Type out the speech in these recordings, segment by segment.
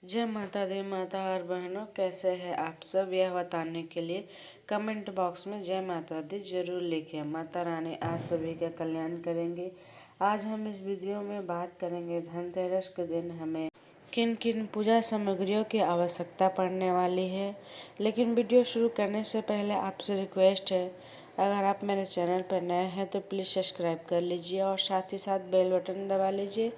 जय माता दी माता और बहनों, कैसे हैं आप सब? यह बताने के लिए कमेंट बॉक्स में जय माता दी जरूर लिखें। माता रानी आप सभी का कल्याण करेंगे। आज हम इस वीडियो में बात करेंगे धनतेरस के दिन हमें किन किन पूजा सामग्रियों की आवश्यकता पड़ने वाली है। लेकिन वीडियो शुरू करने से पहले आपसे रिक्वेस्ट है, अगर आप मेरे चैनल पर नए हैं तो प्लीज़ सब्सक्राइब कर लीजिए और साथ ही साथ बेल बटन दबा लीजिए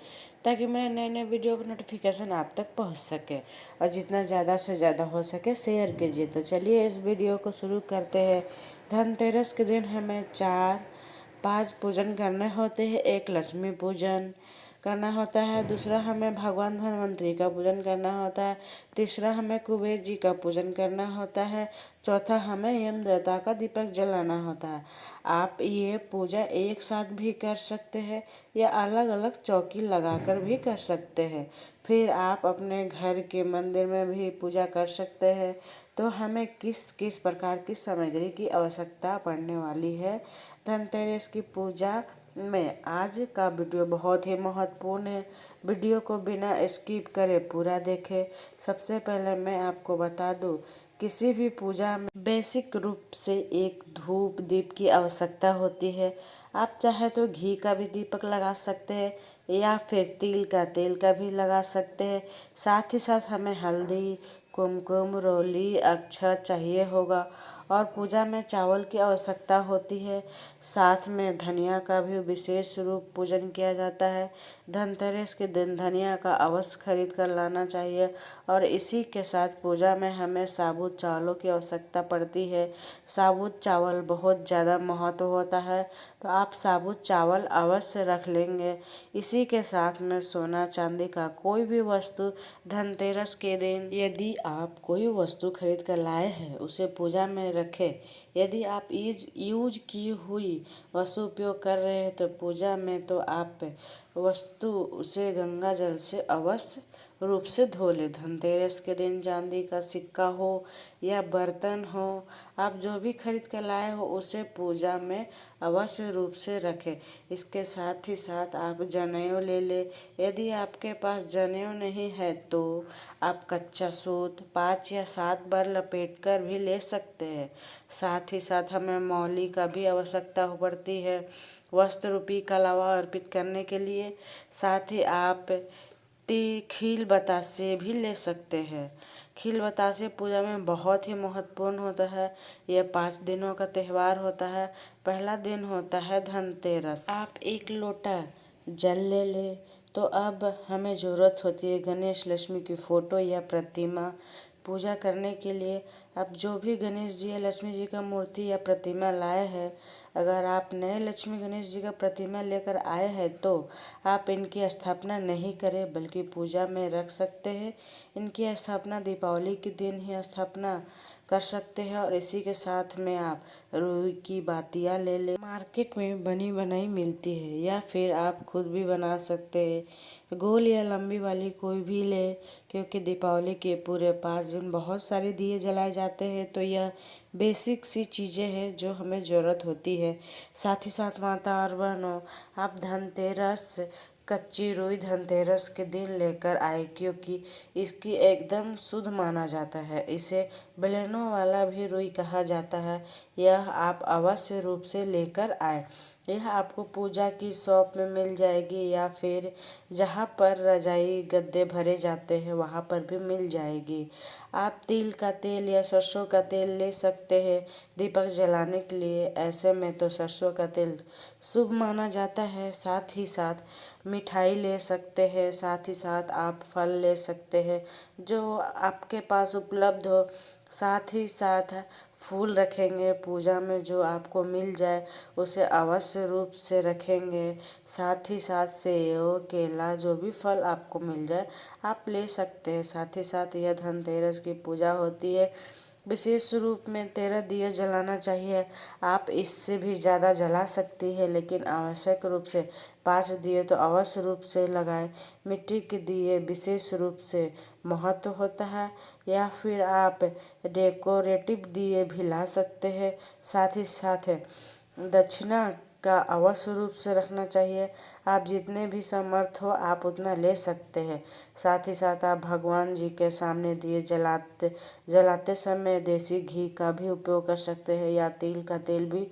ताकि मेरे नए नए वीडियो का नोटिफिकेशन आप तक पहुंच सके और जितना ज़्यादा से ज़्यादा हो सके शेयर कीजिए। तो चलिए इस वीडियो को शुरू करते हैं। धनतेरस के दिन हमें 4-5 पूजन करने होते हैं। एक लक्ष्मी पूजन करना होता है, दूसरा हमें भगवान धन्वंतरी का पूजन करना होता है, तीसरा हमें कुबेर जी का पूजन करना होता है, चौथा हमें यम देवता का दीपक जलाना होता है। आप ये पूजा एक साथ भी कर सकते हैं या अलग अलग चौकी लगाकर भी कर सकते हैं। फिर आप अपने घर के मंदिर में भी पूजा कर सकते हैं। तो हमें किस किस प्रकार की सामग्री की आवश्यकता पड़ने वाली है धनतेरस की पूजा में, आज का वीडियो बहुत ही महत्वपूर्ण है। वीडियो को बिना स्किप करे पूरा देखें। सबसे पहले मैं आपको बता दूं, किसी भी पूजा में बेसिक रूप से एक धूप दीप की आवश्यकता होती है। आप चाहे तो घी का भी दीपक लगा सकते हैं या फिर तिल का तेल का भी लगा सकते हैं। साथ ही साथ हमें हल्दी, कुमकुम, रोली, अक्षत चाहिए होगा और पूजा में चावल की आवश्यकता होती है। साथ में धनिया का भी विशेष रूप पूजन किया जाता है। धनतेरस के दिन धनिया का अवश्य खरीद कर लाना चाहिए और इसी के साथ पूजा में हमें साबुत चावलों की आवश्यकता पड़ती है। साबुत चावल बहुत ज़्यादा महत्व होता है, तो आप साबुत चावल अवश्य रख लेंगे। इसी के साथ में सोना चांदी का कोई भी वस्तु धनतेरस के दिन यदि आप कोई वस्तु खरीद कर लाए हैं उसे पूजा में रखें। यदि आप यूज की हुई वस्तु उपयोग कर रहे हैं तो पूजा में तो आप वस्तु उसे गंगा जल से अवश्य रूप से धो ले। धनतेरस के दिन चांदी का सिक्का हो या बर्तन हो, आप जो भी खरीद कर लाए हो उसे पूजा में अवश्य रूप से रखें। इसके साथ ही साथ आप जनेऊ ले ले। यदि आपके पास जनेऊ नहीं है तो आप कच्चा सूत 5 या 7 बार लपेट कर भी ले सकते हैं। साथ ही साथ हमें मौली का भी आवश्यकता पड़ती है वस्त्र रूपी कलावा अर्पित करने के लिए। साथ ही आप खील बतासे भी ले सकते हैं। खील बतासे पूजा में बहुत ही महत्वपूर्ण होता है। यह 5 दिनों का त्यौहार होता है। पहला दिन होता है धनतेरस। आप 1 लोटा जल ले ले। तो अब हमें ज़रूरत होती है गणेश लक्ष्मी की फ़ोटो या प्रतिमा पूजा करने के लिए। आप जो भी गणेश जी या लक्ष्मी जी का मूर्ति या प्रतिमा लाए हैं, अगर आप नए लक्ष्मी गणेश जी का प्रतिमा लेकर आए हैं तो आप इनकी स्थापना नहीं करें बल्कि पूजा में रख सकते हैं। इनकी स्थापना दीपावली के दिन ही स्थापना कर सकते हैं और इसी के साथ में आप रुई की बातियाँ ले लें। मार्केट में बनी बनाई मिलती है या फिर आप खुद भी बना सकते हैं। गोल या लंबी वाली कोई भी ले, क्योंकि दीपावली के पूरे 5 दिन बहुत सारे दिए जलाए जाते हैं। तो यह बेसिक सी चीज़ें हैं जो हमें ज़रूरत होती है। साथ ही साथ माता और बहनों, आप धनतेरस कच्ची रुई धनतेरस के दिन लेकर आए, क्योंकि इसकी एकदम शुद्ध माना जाता है। इसे बेलनों वाला भी रुई कहा जाता है। यह आप अवश्य रूप से लेकर आए। यह आपको पूजा की शॉप में मिल जाएगी या फिर जहाँ पर रजाई गद्दे भरे जाते हैं वहाँ पर भी मिल जाएगी। आप तिल का तेल या सरसों का तेल ले सकते हैं दीपक जलाने के लिए। ऐसे में तो सरसों का तेल शुभ माना जाता है। साथ ही साथ मिठाई ले सकते हैं। साथ ही साथ आप फल ले सकते हैं जो आपके पास उपलब्ध हो। साथ ही साथ फूल रखेंगे पूजा में, जो आपको मिल जाए उसे अवश्य रूप से रखेंगे। साथ ही साथ सेब, केला, जो भी फल आपको मिल जाए आप ले सकते हैं। साथ ही साथ यह धनतेरस की पूजा होती है। विशेष रूप में 13 दिए जलाना चाहिए। आप इससे भी ज़्यादा जला सकती है, लेकिन आवश्यक रूप से 5 दिए तो अवश्य रूप से लगाएं। मिट्टी के दिए विशेष रूप से महत्व होता है या फिर आप डेकोरेटिव दिए भी ला सकते हैं। साथ ही साथ दक्षिणा का अवश्य रूप से रखना चाहिए। आप जितने भी समर्थ हो आप उतना ले सकते हैं। साथ ही साथ आप भगवान जी के सामने दिए जलाते समय देसी घी का भी उपयोग कर सकते हैं या तिल का तेल भी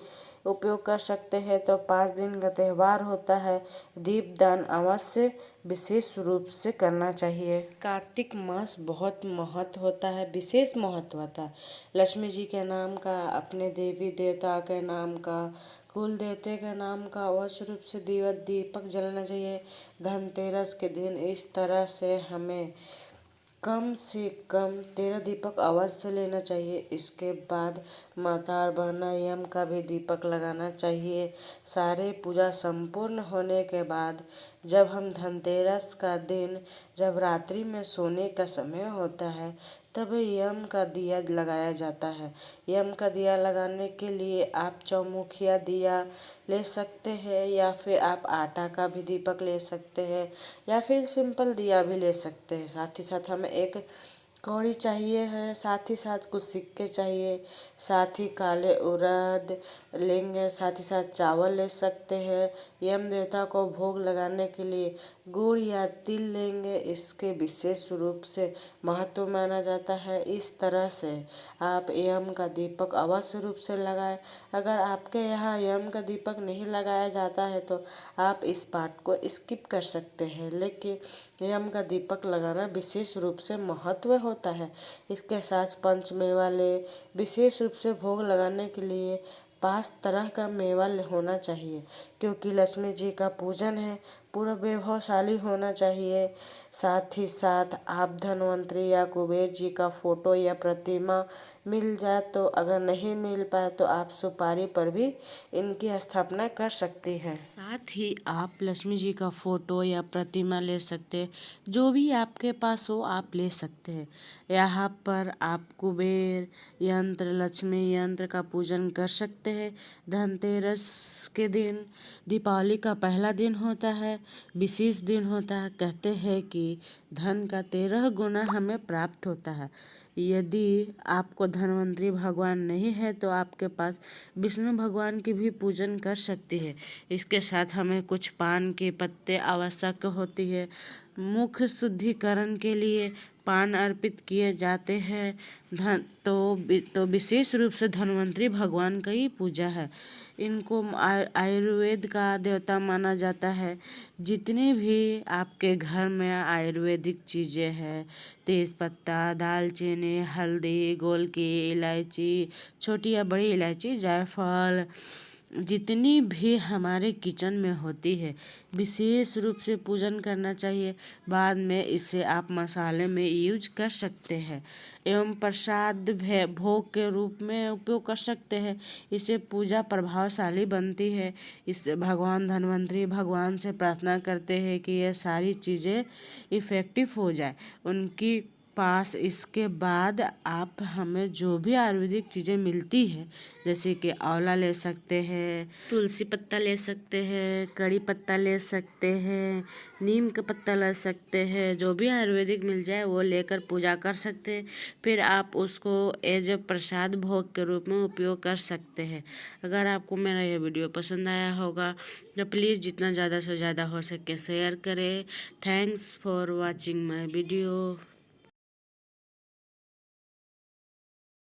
उपयोग कर सकते हैं। तो 5 दिन का त्यौहार होता है, दीपदान अवश्य विशेष रूप से करना चाहिए। कार्तिक मास बहुत महत्व होता है, विशेष महत्व होता है। लक्ष्मी जी के नाम का, अपने देवी देवता के नाम का, कुल देवते के नाम का अवश्य रूप से दीपक जलाना चाहिए। धनतेरस के दिन इस तरह से हमें कम से कम 13 दीपक अवश्य लेना चाहिए। इसके बाद माता और बहना यम का भी दीपक लगाना चाहिए। सारे पूजा संपूर्ण होने के बाद जब हम धनतेरस का दिन, जब रात्रि में सोने का समय होता है, तब यम का दिया लगाया जाता है। यम का दिया लगाने के लिए आप चौमुखिया दिया ले सकते हैं या फिर आप आटा का भी दीपक ले सकते हैं या फिर सिंपल दिया भी ले सकते हैं। साथ ही साथ हमें एक कौड़ी चाहिए है, साथ ही साथ कुछ सिक्के चाहिए, साथ ही काले उड़द लेंगे, साथ ही साथ चावल ले सकते हैं। यम देवता को भोग लगाने के लिए गुड़ या तिल लेंगे। इसके विशेष रूप से महत्व माना जाता है। इस तरह से आप यम का दीपक अवश्य रूप से लगाएं। अगर आपके यहाँ यम का दीपक नहीं लगाया जाता है तो आप इस पाठ को स्किप कर सकते हैं, लेकिन यम का दीपक लगाना विशेष रूप से महत्व होता है। इसके साथ पंचमेवा ले, विशेष रूप से भोग लगाने के लिए 5 तरह का मेवा होना चाहिए, क्योंकि लक्ष्मी जी का पूजन है, पूरा वैभवशाली होना चाहिए। साथ ही साथ आप धन्वंतरी या कुबेर जी का फोटो या प्रतिमा मिल जाए तो, अगर नहीं मिल पाए तो आप सुपारी पर भी इनकी स्थापना कर सकती हैं। साथ ही आप लक्ष्मी जी का फोटो या प्रतिमा ले सकते हैं, जो भी आपके पास हो आप ले सकते हैं। यहाँ पर आप कुबेर यंत्र, लक्ष्मी यंत्र का पूजन कर सकते हैं। धनतेरस के दिन, दीपावली का पहला दिन होता है, विशेष दिन होता है। कहते हैं कि धन का 13 गुना हमें प्राप्त होता है। यदि आपको धन्वंतरी भगवान नहीं है तो आपके पास विष्णु भगवान की भी पूजन कर सकती है। इसके साथ हमें कुछ पान के पत्ते आवश्यक होती है। मुख शुद्धिकरण के लिए पान अर्पित किए जाते हैं। तो विशेष रूप से धन्वंतरी भगवान का ही पूजा है। इनको आयुर्वेद का देवता माना जाता है। जितने भी आपके घर में आयुर्वेदिक चीज़ें हैं, तेज़पत्ता, दालचीनी, हल्दी, गोलकी, इलायची, छोटी या बड़ी इलायची, जायफल, जितनी भी हमारे किचन में होती है, विशेष रूप से पूजन करना चाहिए। बाद में इसे आप मसाले में यूज कर सकते हैं एवं प्रसाद भोग के रूप में उपयोग कर सकते हैं। इससे पूजा प्रभावशाली बनती है। इससे भगवान धन्वंतरी भगवान से प्रार्थना करते हैं कि ये सारी चीज़ें इफ़ेक्टिव हो जाए उनकी पास। इसके बाद आप हमें जो भी आयुर्वेदिक चीज़ें मिलती है, जैसे कि आंवला ले सकते हैं, तुलसी पत्ता ले सकते हैं, कड़ी पत्ता ले सकते हैं, नीम का पत्ता ले सकते हैं, जो भी आयुर्वेदिक मिल जाए वो लेकर पूजा कर सकते हैं। फिर आप उसको एज ए प्रसाद भोग के रूप में उपयोग कर सकते हैं। अगर आपको मेरा यह वीडियो पसंद आया होगा तो प्लीज़ जितना ज़्यादा से ज़्यादा हो सके शेयर करें। Thanks for watching my video.